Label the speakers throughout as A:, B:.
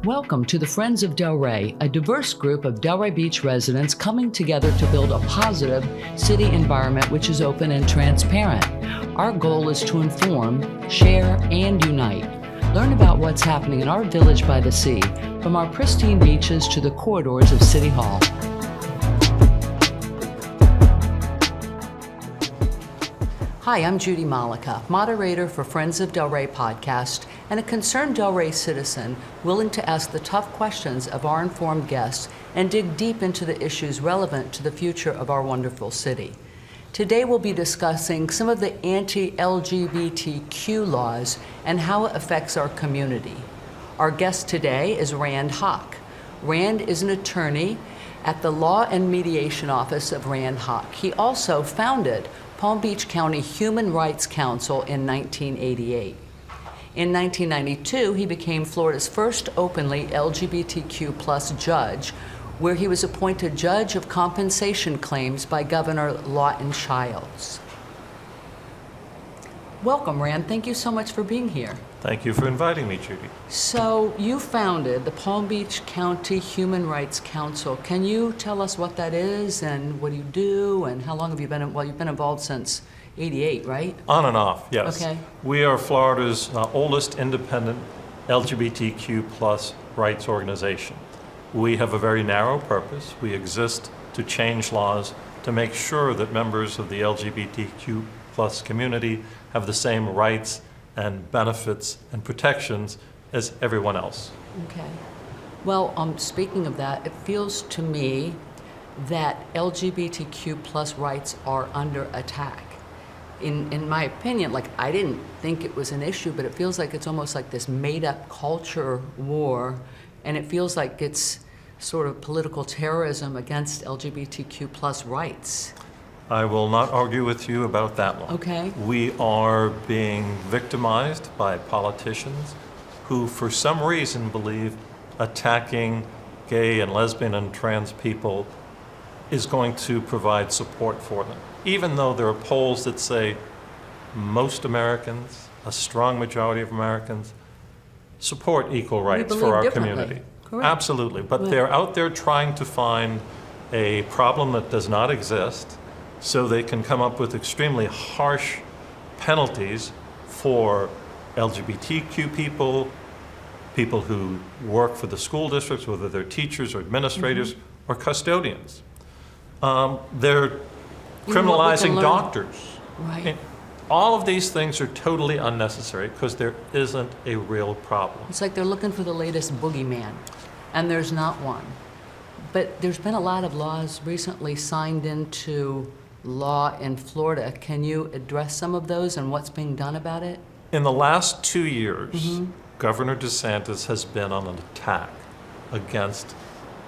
A: Welcome to the Friends of Delray, a diverse group of Delray Beach residents coming together to build a positive city environment which is open and transparent. Our goal is to inform, share, and unite. Learn about what's happening in our village by the sea, from our pristine beaches to the corridors of City Hall. Hi, I'm Judy Mollica, moderator for Friends of Delray podcast, and a concerned Delray citizen willing to ask the tough questions of our informed guests and dig deep into the issues relevant to the future of our wonderful city. Today we'll be discussing some of the anti-LGBTQ laws and how it affects our community. Our guest today is Rand Hoch. Rand is an attorney at the Law and Mediation Office of Rand Hoch. He also founded Palm Beach County Human Rights Council in 1988. In 1992, he became Florida's first openly LGBTQ+ judge, where he was appointed judge of compensation claims by Governor Lawton Chiles. Welcome, Rand. Thank you so much for being here.
B: Thank you for inviting me, Judy.
A: So you founded the Palm Beach County Human Rights Council. Can you tell us what that is and what do you do and how long have you been, well, you've been involved since 88, right?
B: On and off, yes.
A: Okay.
B: We are Florida's oldest independent LGBTQ+ rights organization. We have a very narrow purpose. We exist to change laws to make sure that members of the LGBTQ+ community have the same rights and benefits and protections as everyone else.
A: Okay. Well, speaking of that, it feels to me that LGBTQ+ rights are under attack. In my opinion, like, I didn't think it was an issue, but it feels like it's almost like this made-up culture war, and it feels like it's sort of political terrorism against LGBTQ+ rights.
B: I will not argue with you about that one.
A: Okay.
B: We are being victimized by politicians who, for some reason, believe attacking gay and lesbian and trans people is going to provide support for them. Even though there are polls that say most Americans, a strong majority of Americans, support equal rights for our community.
A: Correct.
B: Absolutely. But they're out there trying to find a problem that does not exist, so they can come up with extremely harsh penalties for LGBTQ people, people who work for the school districts, whether they're teachers or administrators or custodians. They're criminalizing doctors.
A: Right.
B: And all of these things are totally unnecessary because there isn't a real problem.
A: It's like they're looking for the latest boogeyman, and there's not one. But there's been a lot of laws recently signed into law in Florida. Can you address some of those and what's being done about it?
B: In the last 2 years, Governor DeSantis has been on an attack against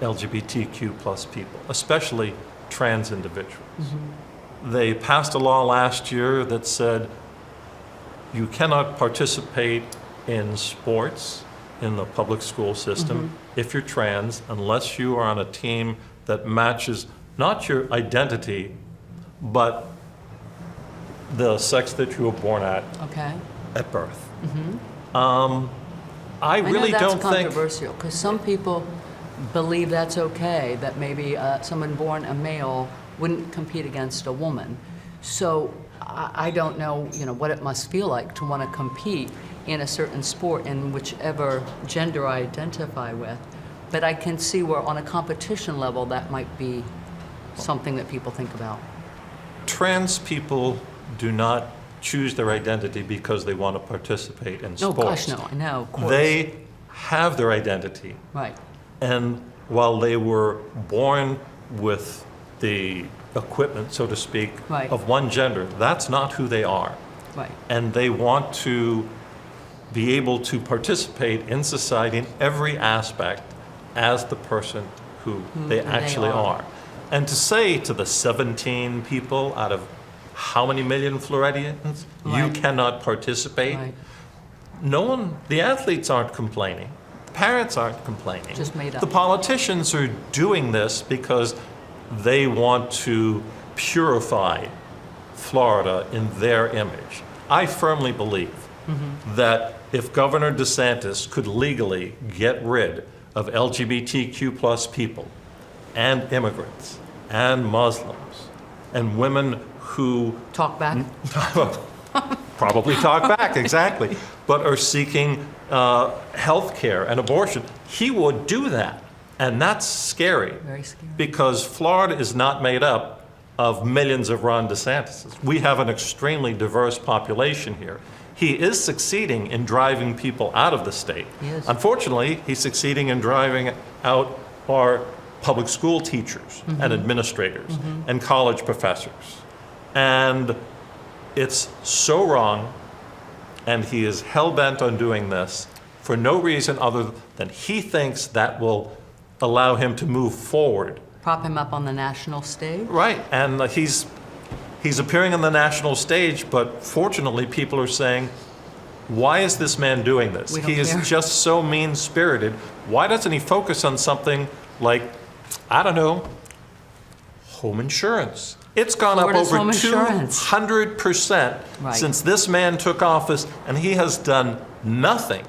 B: LGBTQ+ people, especially trans individuals. They passed a law last year that said you cannot participate in sports in the public school system if you're trans unless you are on a team that matches not your identity but the sex that you were born at birth. I really don't think...
A: I know that's controversial, because some people believe that's okay, that maybe someone born a male wouldn't compete against a woman. So I don't know, what it must feel like to want to compete in a certain sport in whichever gender I identify with. But I can see where on a competition level that might be something that people think about.
B: Trans people do not choose their identity because they want to participate in sports.
A: Oh, gosh, no, I know, of course.
B: They have their identity.
A: Right.
B: And while they were born with the equipment, so to speak, of one gender, that's not who they are.
A: Right.
B: And they want to be able to participate in society in every aspect as the person who they actually are. And to say to the 17 people out of how many million Floridians, you cannot participate, no one, the athletes aren't complaining, the parents aren't complaining.
A: Just made up.
B: The politicians are doing this because they want to purify Florida in their image. I firmly believe that if Governor DeSantis could legally get rid of LGBTQ plus people and immigrants and Muslims and women who
A: Talk back.
B: probably talk back, exactly, but are seeking health care and abortion, he would do that. And that's scary.
A: Very scary.
B: Because Florida is not made up of millions of Ron DeSantis. We have an extremely diverse population here. He is succeeding in driving people out of the state.
A: He is.
B: Unfortunately, he's succeeding in driving out our public school teachers and administrators and college professors. And it's so wrong, and he is hell-bent on doing this for no reason other than he thinks that will allow him to move forward.
A: Prop him up on the national stage.
B: Right, and he's appearing on the national stage, but fortunately people are saying, why is this man doing this?
A: We don't
B: He is
A: care.
B: just so mean-spirited. Why doesn't he focus on something like, I don't know, home insurance? It's gone
A: Florida's
B: up over
A: home insurance.
B: 200%
A: Right.
B: since this man took office, and he has done nothing.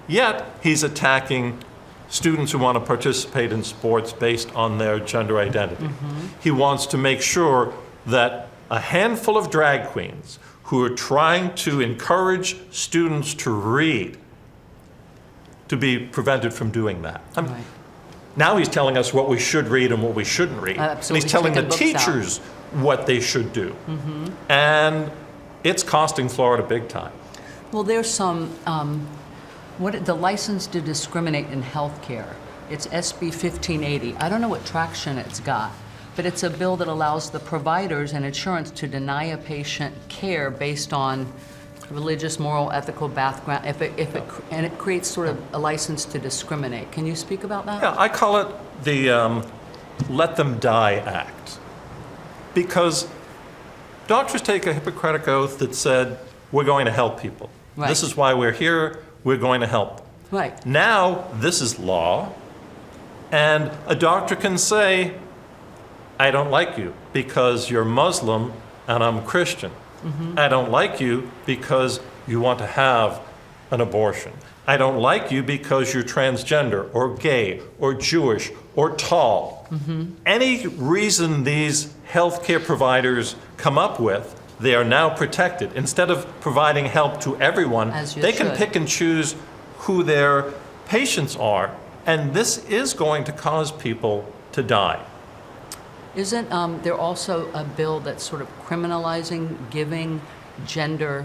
B: Yet, he's attacking students who want to participate in sports based on their gender identity. He wants to make sure that a handful of drag queens who are trying to encourage students to read to be prevented from doing that.
A: Right.
B: Now he's telling us what we should read and what we shouldn't read. And
A: Absolutely.
B: he's telling the
A: Taking books out.
B: teachers what they should do. And it's costing Florida big time.
A: Well, there's some, the license to discriminate in healthcare. It's SB 1580. I don't know what traction it's got, but it's a bill that allows the providers and insurance to deny a patient care based on religious, moral, ethical background, and it creates sort of a license to discriminate. Can you speak about that?
B: Yeah, I call it the Let Them Die Act. Because doctors take a Hippocratic oath that said, we're going to help people.
A: Right.
B: This is why we're here, we're going to help them.
A: Right.
B: Now, this is law, and a doctor can say, I don't like you because you're Muslim and I'm Christian. I don't like you because you want to have an abortion. I don't like you because you're transgender or gay or Jewish or tall. Any reason these healthcare providers come up with, they are now protected. Instead of providing help to everyone,
A: As you
B: they can
A: should.
B: pick and choose who their patients are, and this is going to cause people to die.
A: Isn't there also a bill that's sort of criminalizing giving gender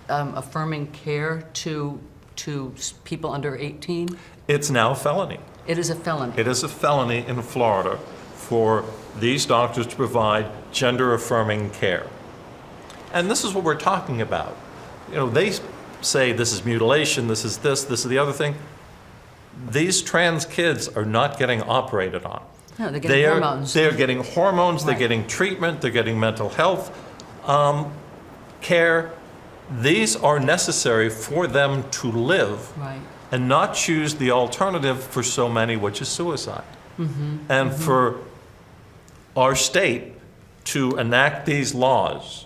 A: affirming care to people under 18?
B: It's now a felony.
A: It is a felony.
B: It is a felony in Florida for these doctors to provide gender-affirming care. And this is what we're talking about. You know, they say this is mutilation, this is this is the other thing. These trans kids are not getting operated on.
A: No, they're getting hormones.
B: They're getting hormones, they're
A: Right.
B: getting treatment, they're getting mental health care. These are necessary for them to live
A: Right.
B: and not choose the alternative for so many, which is suicide. And for our state to enact these laws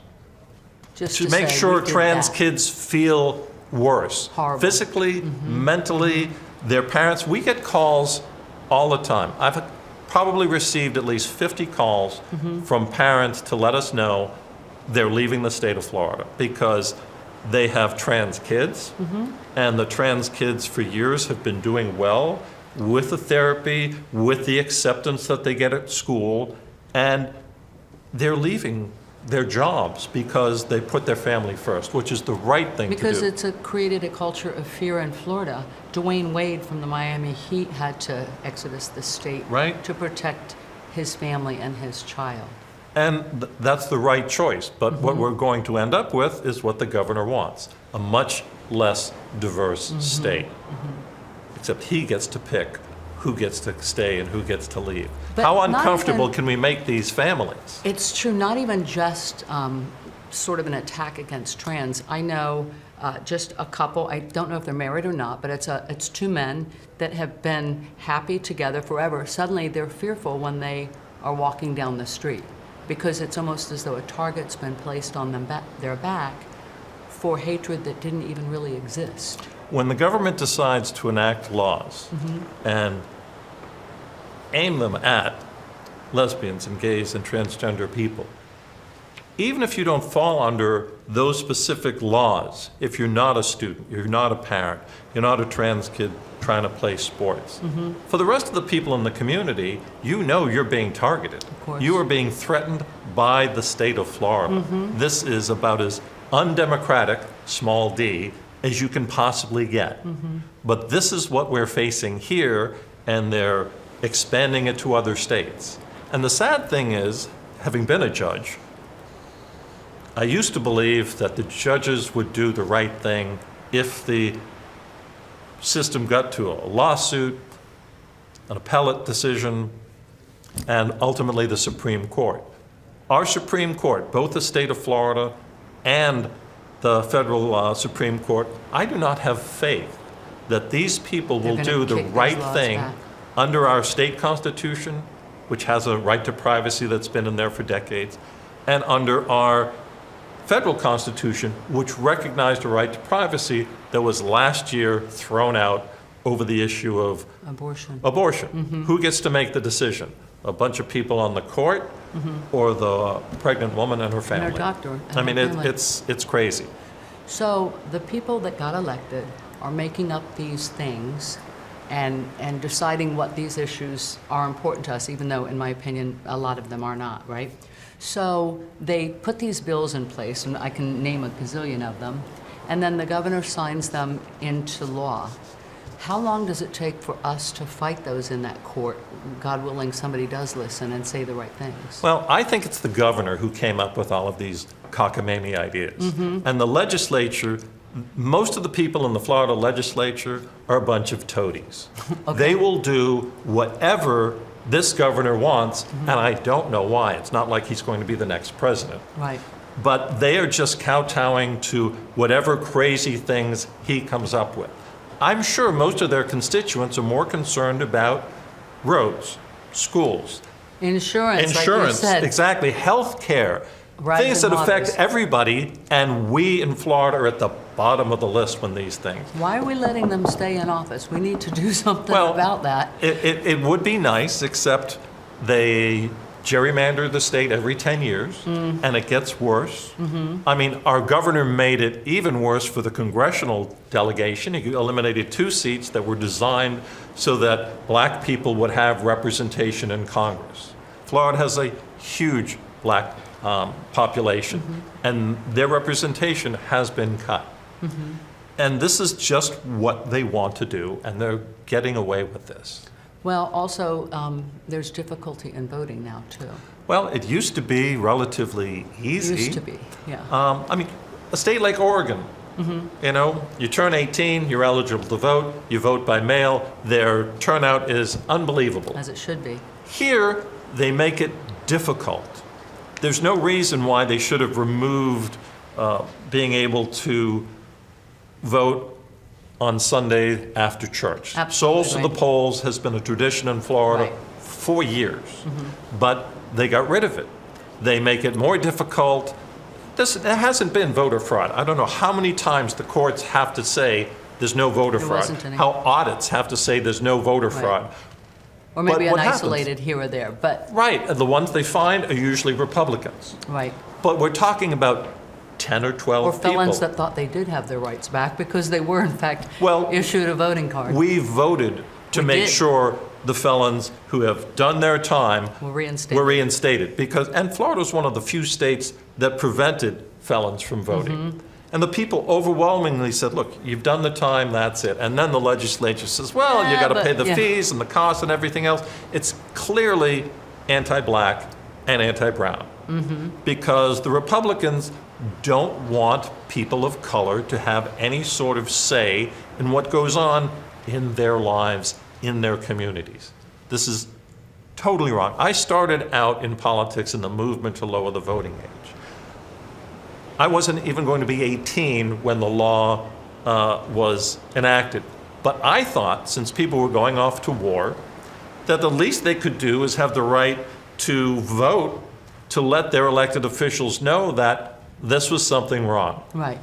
A: Just
B: to make
A: say,
B: sure
A: we did
B: trans
A: that.
B: kids feel worse,
A: Horrible.
B: physically, mentally, their parents. We get calls all the time. I've probably received at least 50 calls from parents to let us know they're leaving the state of Florida because they have trans kids, and the trans kids for years have been doing well with the therapy, with the acceptance that they get at school, and they're leaving their jobs because they put their family first, which is the right thing
A: Because
B: to do.
A: it's created a culture of fear in Florida. Dwayne Wade from the Miami Heat had to exodus the state
B: Right.
A: to protect his family and his child.
B: And that's the right choice. But what we're going to end up with is what the governor wants, a much less diverse state. Except he gets to pick who gets to stay and who gets to leave.
A: But
B: How
A: not
B: uncomfortable
A: even-
B: can we make these families?
A: It's true, not even just sort of an attack against trans. I know just a couple, I don't know if they're married or not, but it's two men that have been happy together forever. Suddenly they're fearful when they are walking down the street because it's almost as though a target's been placed on their back for hatred that didn't even really exist.
B: When the government decides to enact laws and aim them at lesbians and gays and transgender people, even if you don't fall under those specific laws, if you're not a student, you're not a parent, you're not a trans kid trying to play sports, for the rest of the people in the community, you know you're being targeted.
A: Of course.
B: You are being threatened by the state of Florida. This is about as undemocratic, small d, as you can possibly get. But this is what we're facing here, and they're expanding it to other states. And the sad thing is, having been a judge, I used to believe that the judges would do the right thing if the system got to a lawsuit, an appellate decision, and ultimately the Supreme Court. Our Supreme Court, both the state of Florida and the federal Supreme Court, I do not have faith that these people will
A: They're
B: do
A: gonna
B: the
A: kick these
B: right
A: laws
B: thing
A: back.
B: under our state constitution, which has a right to privacy that's been in there for decades, and under our federal constitution, which recognized a right to privacy that was last year thrown out over the issue of
A: Abortion.
B: Who gets to make the decision? A bunch of people on the court or the pregnant woman and her
A: And
B: family?
A: our doctor. And
B: I mean,
A: her family.
B: it's crazy.
A: So the people that got elected are making up these things and deciding what these issues are important to us, even though, in my opinion, a lot of them are not, right? So they put these bills in place, and I can name a gazillion of them, and then the governor signs them into law. How long does it take for us to fight those in that court? God willing, somebody does listen and say the right things.
B: Well, I think it's the governor who came up with all of these cockamamie ideas. And the legislature, most of the people in the Florida legislature are a bunch of toadies.
A: Okay.
B: They will do whatever this governor wants, and I don't know why. It's not like he's going to be the next president.
A: Right.
B: But they are just kowtowing to whatever crazy things he comes up with. I'm sure most of their constituents are more concerned about roads, schools,
A: Insurance, like you
B: insurance,
A: said.
B: exactly, health care,
A: Rising
B: things that affect
A: waters.
B: everybody, and we in Florida are at the bottom of the list when these things.
A: Why are we letting them stay in office? We need to do something
B: Well,
A: about that.
B: It would be nice, except they gerrymander the state every 10 years, and it gets worse. I mean, our governor made it even worse for the congressional delegation. He eliminated 2 seats that were designed so that black people would have representation in Congress. Florida has a huge black population, and their representation has been cut. And this is just what they want to do, and they're getting away with this.
A: Well, also, there's difficulty in voting now, too.
B: Well, it used to be relatively easy.
A: Used to be, yeah.
B: I mean, a state like Oregon, you know, you turn 18, you're eligible to vote, you vote by mail, their turnout is unbelievable.
A: As it should be.
B: Here, they make it difficult. There's no reason why they should have removed being able to vote on Sunday after church.
A: Absolutely
B: Souls to the
A: right.
B: polls has been a tradition in Florida
A: Right.
B: for years, but they got rid of it. They make it more difficult. There hasn't been voter fraud. I don't know how many times the courts have to say there's no voter
A: There
B: fraud.
A: wasn't any.
B: How audits have to say there's no voter
A: Right.
B: fraud.
A: Or maybe
B: But what
A: an
B: happens?
A: isolated here or there, but,
B: Right, and the ones they find are usually Republicans.
A: right.
B: But we're talking about 10 or 12
A: Or
B: people.
A: felons that thought they did have their rights back because they were, in fact,
B: Well,
A: issued a voting card.
B: We voted to
A: We
B: make
A: did.
B: sure the felons who have done their time
A: Were reinstated.
B: were reinstated. Because, and Florida was one of the few states that prevented felons from voting.
A: Mm-hmm.
B: And the people overwhelmingly said, look, you've done the time, that's it. And then the legislature says, well, you
A: Yeah,
B: got to
A: but-
B: pay the
A: yeah.
B: fees and the costs and everything else. It's clearly anti-black and anti-brown. Because the Republicans don't want people of color to have any sort of say in what goes on in their lives, in their communities. This is totally wrong. I started out in politics in the movement to lower the voting age. I wasn't even going to be 18 when the law was enacted. But I thought, since people were going off to war, that the least they could do is have the right to vote to let their elected officials know that this was something wrong.
A: Right.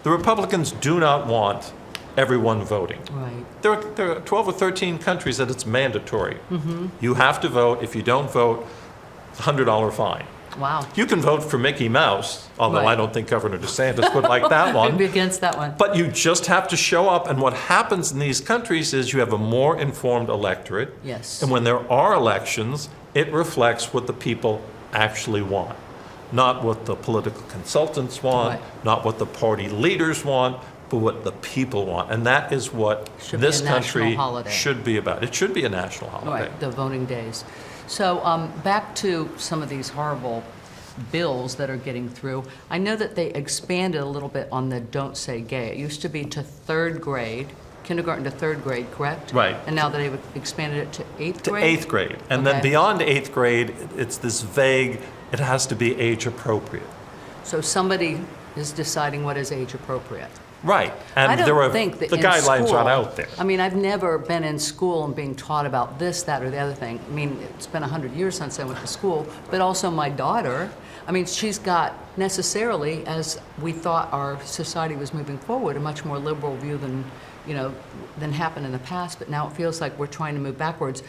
B: The Republicans do not want everyone voting.
A: Right.
B: There are 12 or 13 countries that it's mandatory. You have to vote. If you don't vote, it's a $100 fine.
A: Wow.
B: You can vote for Mickey Mouse, although
A: Right.
B: I don't think Governor DeSantis would like that
A: I'd
B: one.
A: be against that one.
B: But you just have to show up, and what happens in these countries is you have a more informed electorate.
A: Yes.
B: And when there are elections, it reflects what the people actually want. Not what the political consultants want,
A: Right.
B: not what the party leaders want, but what the people want. And that is what
A: Should be
B: this
A: a national
B: country
A: holiday.
B: should be about. It should be a national holiday.
A: Right, the voting days. So back to some of these horrible bills that are getting through. I know that they expanded a little bit on the don't say gay. It used to be to third grade, kindergarten to third grade, correct?
B: Right.
A: And now they've expanded it to eighth
B: To
A: grade?
B: eighth grade. And then
A: Okay.
B: beyond eighth grade, it's this vague, it has to be age appropriate.
A: So somebody is deciding what is age appropriate.
B: Right.
A: I
B: And
A: don't
B: there are,
A: think that
B: the
A: in
B: guidelines
A: school-
B: aren't out there.
A: I mean, I've never been in school and being taught about this, that, or the other thing. I mean, it's been 100 years since I went to school, but also my daughter, I mean, she's got necessarily, as we thought our society was moving forward, a much more liberal view than, than happened in the past, but now it feels like we're trying to move backwards.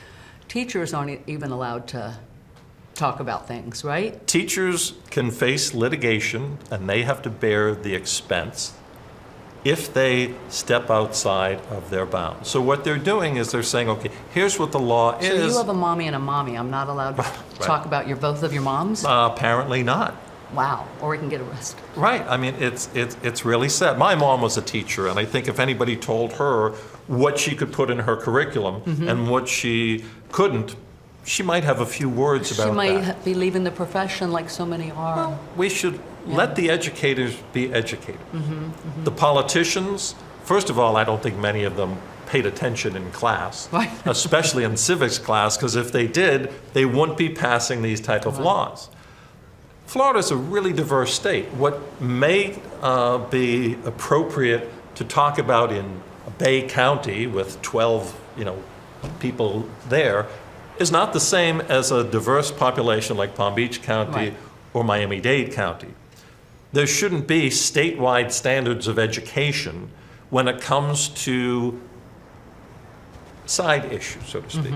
A: Teachers aren't even allowed to talk about things, right?
B: Teachers can face litigation, and they have to bear the expense if they step outside of their bounds. So what they're doing is they're saying, okay, here's what the law
A: So
B: is.
A: you have a mommy and a mommy. I'm not allowed to talk about both of your moms?
B: Apparently not.
A: Wow, or we can get arrested.
B: Right. I mean, it's really sad. My mom was a teacher, and I think if anybody told her what she could put in her curriculum and what she couldn't, she might have a few words about
A: She might
B: that.
A: be leaving the profession like so many are.
B: We should let the educators be educated. The politicians, first of all, I don't think many of them paid attention in class,
A: Right.
B: especially in civics class, because if they did, they wouldn't be passing these type of laws. Florida's a really diverse state. What may be appropriate to talk about in Bay County with 12, people there is not the same as a diverse population like Palm Beach County
A: Right.
B: or Miami-Dade County. There shouldn't be statewide standards of education when it comes to side issues, so to speak,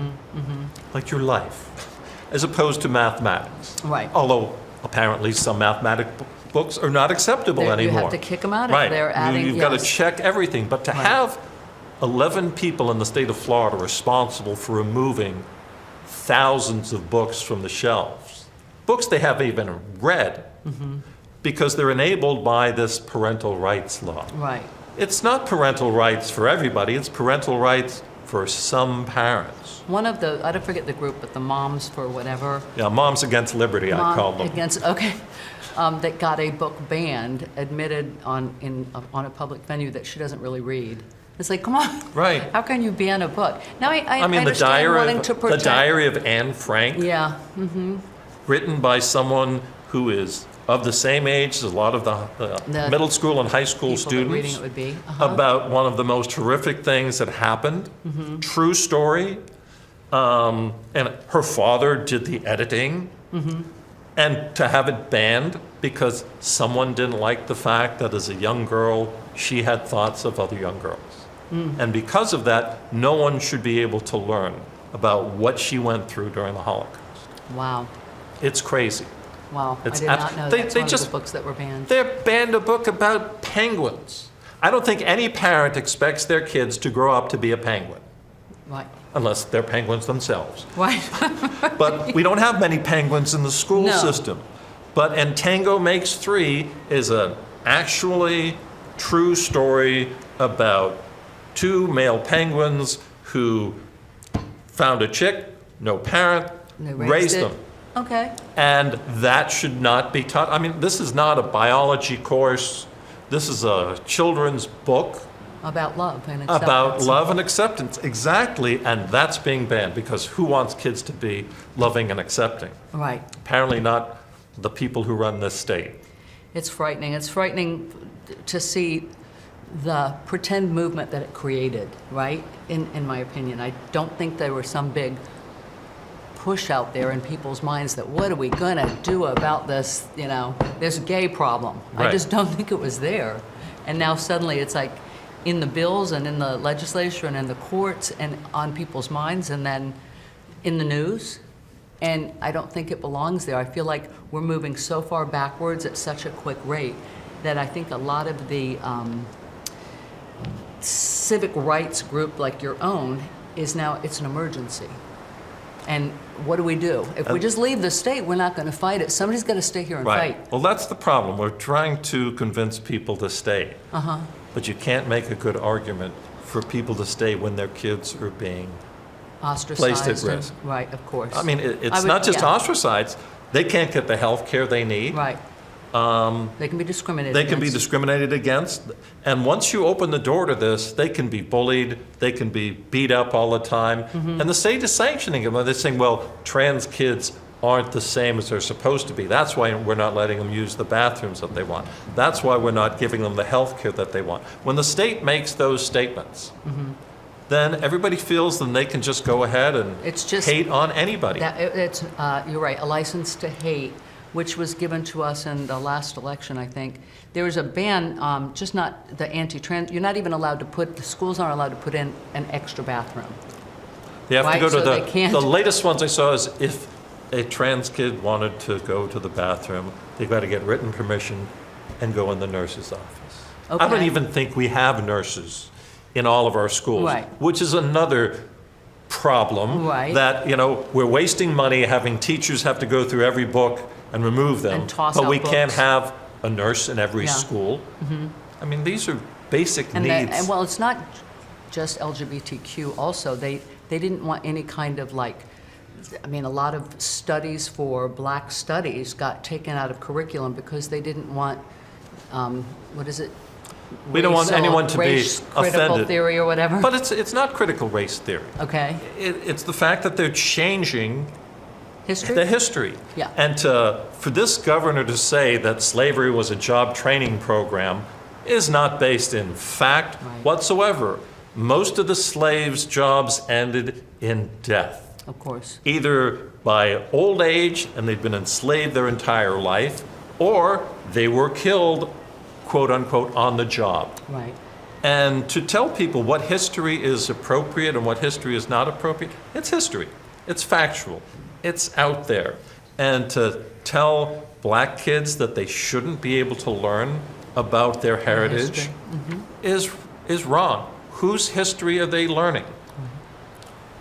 B: like your life, as opposed to mathematics.
A: Right.
B: Although apparently some mathematic books are not acceptable
A: You
B: anymore.
A: have to kick them out if
B: Right.
A: they're adding,
B: You've got to
A: yes.
B: check everything. But to
A: Right.
B: have 11 people in the state of Florida responsible for removing thousands of books from the shelves, books they haven't even read, because they're enabled by this parental rights law.
A: Right.
B: It's not parental rights for everybody, it's parental rights for some parents.
A: One of the, I don't forget the group, but the Moms for Whatever.
B: Yeah, Moms Against Liberty, I
A: Mom
B: call them.
A: Against, okay. That got a book banned, admitted on a public venue that she doesn't really read. It's like, come on.
B: Right.
A: How can you ban a book? Now, I
B: I mean,
A: understand wanting to
B: the
A: protect.
B: Diary of Anne Frank,
A: Yeah.
B: written by someone who is of the same age as a lot of the
A: The
B: middle school and high school
A: People that reading
B: students,
A: it would be.
B: about one of the most horrific things that happened. True story. And her father did the editing. And to have it banned because someone didn't like the fact that as a young girl, she had thoughts of other young girls. And because of that, no one should be able to learn about what she went through during the Holocaust.
A: Wow.
B: It's crazy.
A: Wow. I
B: It's
A: did
B: abs-
A: not know
B: they-
A: that's
B: they
A: one of
B: just-
A: the books that were banned.
B: They banned a book about penguins. I don't think any parent expects their kids to grow up to be a penguin,
A: Right.
B: unless they're penguins themselves.
A: Right.
B: But we don't have many penguins in the school
A: No.
B: system. But And Tango Makes Three is an actually true story about two male penguins who found a chick, no parent,
A: They
B: raised
A: it.
B: them.
A: Okay.
B: And that should not be taught. I mean, this is not a biology course. This is a children's book
A: About love and acceptance.
B: about love and acceptance. Exactly. And that's being banned because who wants kids to be loving and accepting?
A: Right.
B: Apparently not the people who run this state.
A: It's frightening. It's frightening to see the pretend movement that it created, right? In my opinion. I don't think there was some big push out there in people's minds that what are we going to do about this, this gay problem? I
B: Right.
A: just don't think it was there. And now suddenly it's like in the bills and in the legislature and in the courts and on people's minds and then in the news. And I don't think it belongs there. I feel like we're moving so far backwards at such a quick rate that I think a lot of the civic rights group like your own is now, it's an emergency. And what do? If we just leave the state, we're not going to fight it. Somebody's got to stay here and
B: Right.
A: fight.
B: Well, that's the problem. We're trying to convince people to stay. But you can't make a good argument for people to stay when their kids are being
A: Ostracized.
B: placed at risk.
A: Right, of course.
B: I mean, it's
A: would-
B: not just
A: yeah.
B: ostracized. They can't get the health care they need.
A: Right. They can be discriminated
B: They can be
A: against.
B: discriminated against. And once you open the door to this, they can be bullied, they can be beat up all the time.
A: Mm-hmm.
B: And the state is sanctioning them. They're saying, well, trans kids aren't the same as they're supposed to be. That's why we're not letting them use the bathrooms that they want. That's why we're not giving them the health care that they want. When the state makes those statements, then everybody feels that they can just go ahead and
A: It's just-
B: hate on anybody.
A: You're right, a license to hate, which was given to us in the last election, I think. There was a ban, just not the anti-trans, you're not even allowed to the schools aren't allowed to put in an extra bathroom.
B: They have to
A: Right,
B: go to
A: so they can't-
B: the latest ones I saw is if a trans kid wanted to go to the bathroom, they've got to get written permission and go in the nurse's office. I don't
A: Okay.
B: even think we have nurses in all of our schools,
A: Right.
B: which is another problem.
A: Right.
B: That, we're wasting money having teachers have to go through every book and remove them.
A: And toss
B: but
A: out
B: we can't
A: books.
B: have a nurse in every
A: Yeah.
B: school. I mean, these are basic
A: And
B: needs.
A: and well, it's not just LGBTQ also. They didn't want any kind of a lot of studies for black studies got taken out of curriculum because they didn't want, what is it?
B: We don't want anyone to be
A: race critical
B: offended.
A: theory or whatever.
B: But it's not critical race theory.
A: Okay,
B: It's the fact that they're changing
A: history?
B: the history.
A: Yeah.
B: And for this governor to say that slavery was a job training program is not based in fact
A: Right.
B: whatsoever. Most of the slaves' jobs ended in death,
A: Of course.
B: either by old age and they'd been enslaved their entire life, or they were killed, quote unquote, on the job.
A: Right.
B: And to tell people what history is appropriate and what history is not appropriate, it's history. It's factual. It's out there. And to tell black kids that they shouldn't be able to learn about their heritage is wrong. Whose history are they learning?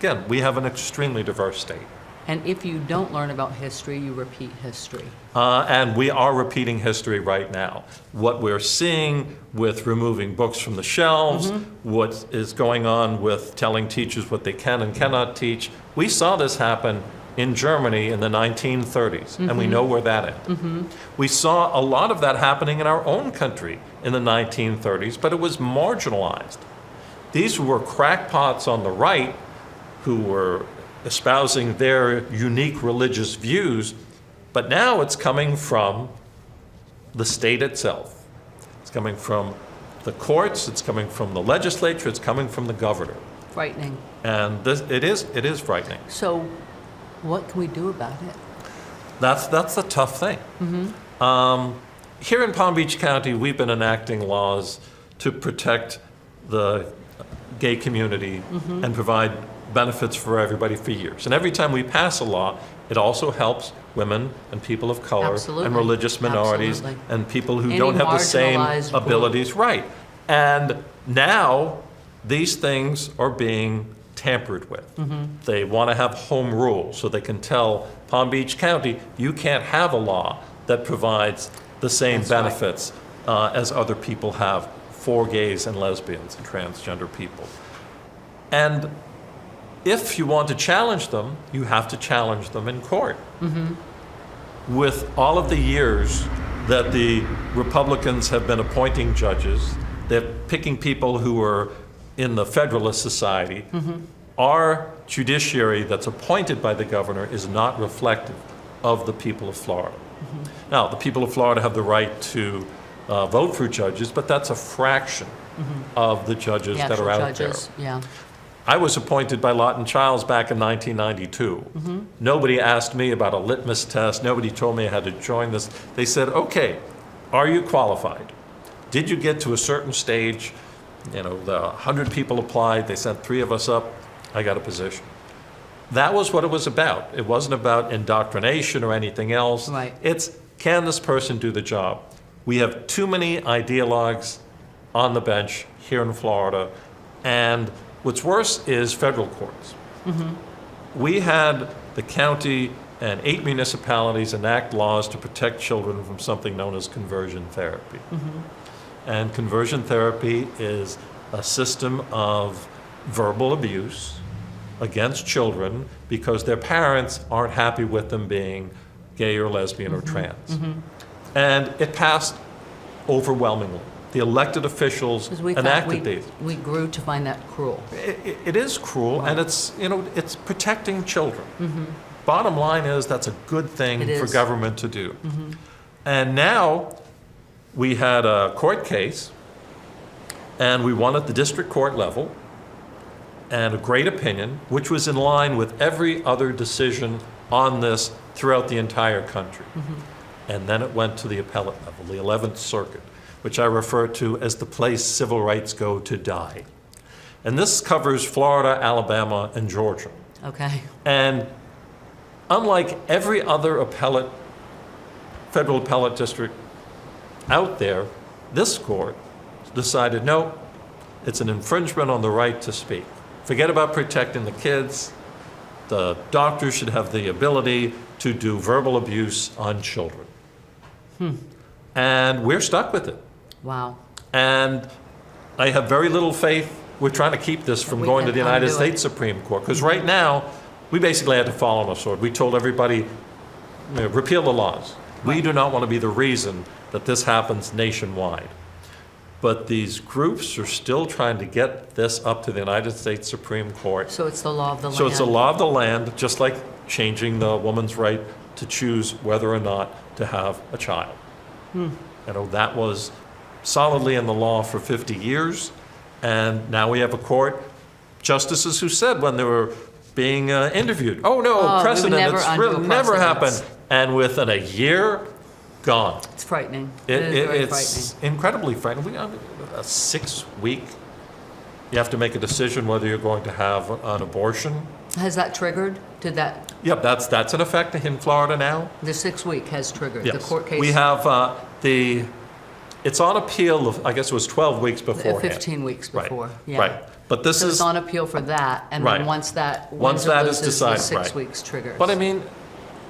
B: Again, we have an extremely diverse state.
A: And if you don't learn about history, you repeat history.
B: And we are repeating history right now. What we're seeing with removing books from the shelves, what is going on with telling teachers what they can and cannot teach. We saw this happen in Germany in the 1930s, and we know where that ended. We saw a lot of that happening in our own country in the 1930s, but it was marginalized. These were crackpots on the right who were espousing their unique religious views, but now it's coming from the state itself. It's coming from the courts, it's coming from the legislature, it's coming from the governor.
A: Frightening.
B: And it is frightening.
A: So what can we do about it?
B: That's the tough thing. Here in Palm Beach County, we've been enacting laws to protect the gay community and provide benefits for everybody for years. And every time we pass a law, it also helps women and people of color
A: Absolutely.
B: and religious minorities
A: Absolutely.
B: and people who
A: Any
B: don't have the same
A: marginalized group.
B: abilities. Right. And now these things are being tampered with. They want to have home rule so they can tell Palm Beach County, you can't have a law that provides the same
A: That's right.
B: benefits as other people have for gays and lesbians and transgender people. And if you want to challenge them, you have to challenge them in court. With all of the years that the Republicans have been appointing judges, they're picking people who are in the Federalist Society. Our judiciary that's appointed by the governor is not reflective of the people of Florida. Now, the people of Florida have the right to vote for judges, but that's a fraction of the judges
A: The
B: that are
A: actual
B: out
A: judges,
B: there.
A: yeah.
B: I was appointed by Lawton Childs back in 1992. Nobody asked me about a litmus test. Nobody told me I had to join this. They said, okay, are you qualified? Did you get to a certain stage? You know, the 100 people applied, they sent 3 of us up, I got a position. That was what it was about. It wasn't about indoctrination or anything else.
A: Right.
B: It's, can this person do the job? We have too many ideologues on the bench here in Florida, and what's worse is federal courts. We had the county and 8 municipalities enact laws to protect children from something known as conversion therapy. And conversion therapy is a system of verbal abuse against children because their parents aren't happy with them being gay or lesbian or trans. And it passed overwhelmingly. The elected officials
A: 'Cause we
B: enacted these.
A: we grew to find that cruel.
B: It is cruel, and it's, you know, it's protecting children. Bottom line is that's a good thing
A: It
B: for
A: is.
B: government to do. And now we had a court case, and we won at the district court level, and a great opinion, which was in line with every other decision on this throughout the entire country. And then it went to the appellate level, the 11th Circuit, which I refer to as the place civil rights go to die. And this covers Florida, Alabama, and Georgia.
A: Okay.
B: And unlike every other appellate, federal appellate district out there, this court decided, no, it's an infringement on the right to speak. Forget about protecting the kids. The doctors should have the ability to do verbal abuse on children. And we're stuck with it.
A: Wow.
B: And I have very little faith we're trying to keep this from
A: We
B: going to
A: can
B: the United
A: undo it.
B: States Supreme Court. Because right now, we basically had to fall on a sword. We told everybody, you know, repeal the laws. We do not want to be the reason that this happens nationwide. But these groups are still trying to get this up to the United States Supreme Court.
A: So it's the law of the land.
B: So it's a law of the land, just like changing the woman's right to choose whether or not to have a child. You know, that was solidly in the law for 50 years, and now we have a court, justices who said when they were being interviewed, oh no,
A: Oh, we would
B: precedent,
A: never
B: it's
A: undo
B: really never
A: precedents.
B: happened. And within a year, gone.
A: It's frightening. It is very
B: It's
A: frightening.
B: incredibly frightening. We have a 6-week, you have to make a decision whether you're going to have an abortion.
A: Has that triggered? Did that,
B: Yep, that's in effect in Florida now.
A: the 6-week has triggered? The
B: Yes.
A: court case?
B: We have it's on appeal of, I guess it was 12 weeks beforehand.
A: 15 weeks
B: Right,
A: before, yeah.
B: Right, but this
A: So it's
B: is,
A: on appeal for that, and
B: Right.
A: then once that
B: Once
A: wins or
B: that is
A: loses, the
B: decided,
A: 6
B: right.
A: weeks triggers.
B: but I mean,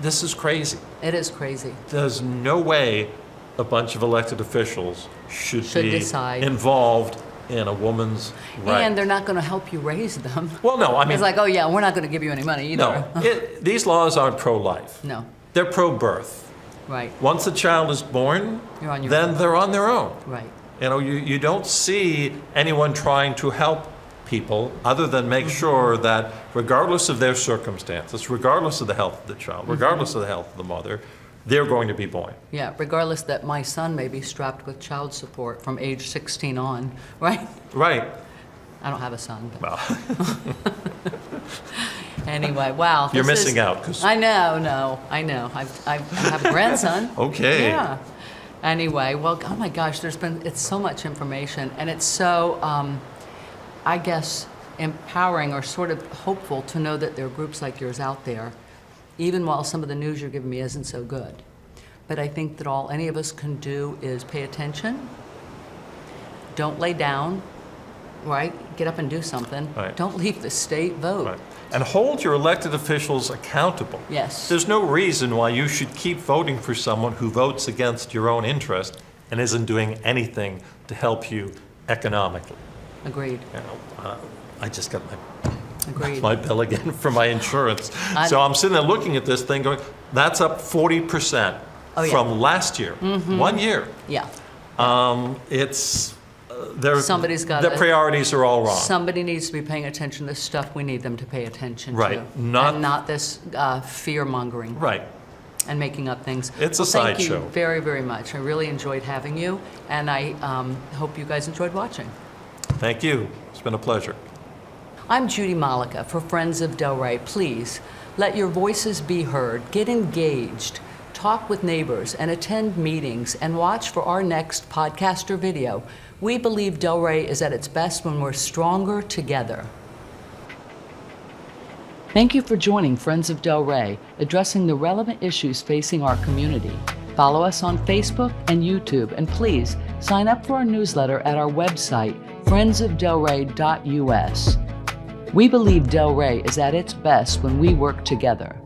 B: this is crazy.
A: It is crazy.
B: There's no way a bunch of elected officials should
A: Should
B: be
A: decide.
B: involved in a woman's right.
A: And they're not going to help you raise them.
B: Well, no, I mean,
A: It's like, oh yeah, we're not going to give you any money either.
B: no, these laws aren't pro-life.
A: No,
B: They're pro-birth.
A: right,
B: Once a child is born,
A: You're on your
B: then
A: own.
B: they're on their own.
A: right.
B: You know, you don't see anyone trying to help people other than make
A: Mm-hmm.
B: sure that regardless of their circumstances, regardless of the health of the child,
A: Mm-hmm.
B: regardless of the health of the mother, they're going to be born.
A: Yeah, regardless that my son may be strapped with child support from age 16 on, right?
B: Right.
A: I don't have a son, but
B: Well,
A: anyway, wow.
B: you're
A: this is-
B: missing out 'cause-
A: I know. I have a grandson.
B: okay.
A: Yeah. Anyway, well, oh my gosh, it's so much information, and it's so, I guess, empowering or sort of hopeful to know that there are groups like yours out there, even while some of the news you're giving me isn't so good. But I think that all any of us can do is pay attention, don't lay down, right? Get up and do something.
B: Right.
A: Don't leave the state, vote.
B: Right. And hold your elected officials accountable.
A: Yes.
B: There's no reason why you should keep voting for someone who votes against your own interest and isn't doing anything to help you economically.
A: Agreed,
B: You know, I just got
A: agreed.
B: my bill again for my insurance.
A: I-
B: So I'm sitting there looking at this thing going, that's up 40%
A: Oh, yeah.
B: from last year. 1 year.
A: Yeah.
B: It's,
A: Somebody's got
B: the
A: to-
B: priorities are all wrong.
A: Somebody needs to be paying attention to the stuff we need them to pay attention
B: Right.
A: to.
B: Not-
A: And not this fear-mongering
B: Right.
A: and making up things.
B: It's a
A: Well, thank you
B: sideshow.
A: very, very much. I really enjoyed having you, and I hope you guys enjoyed watching.
B: Thank you. It's been a pleasure.
A: I'm Judy Mollica for Friends of Delray. Please, let your voices be heard. Get engaged. talk with neighbors, and attend meetings, and watch for our next podcast or video. We believe Delray is at its best when we're stronger together. Thank you for joining Friends of Delray, addressing the relevant issues facing our community. Follow us on Facebook and YouTube, and please sign up for our newsletter at our website, friendsofdelray.us. We believe Delray is at its best when we work together.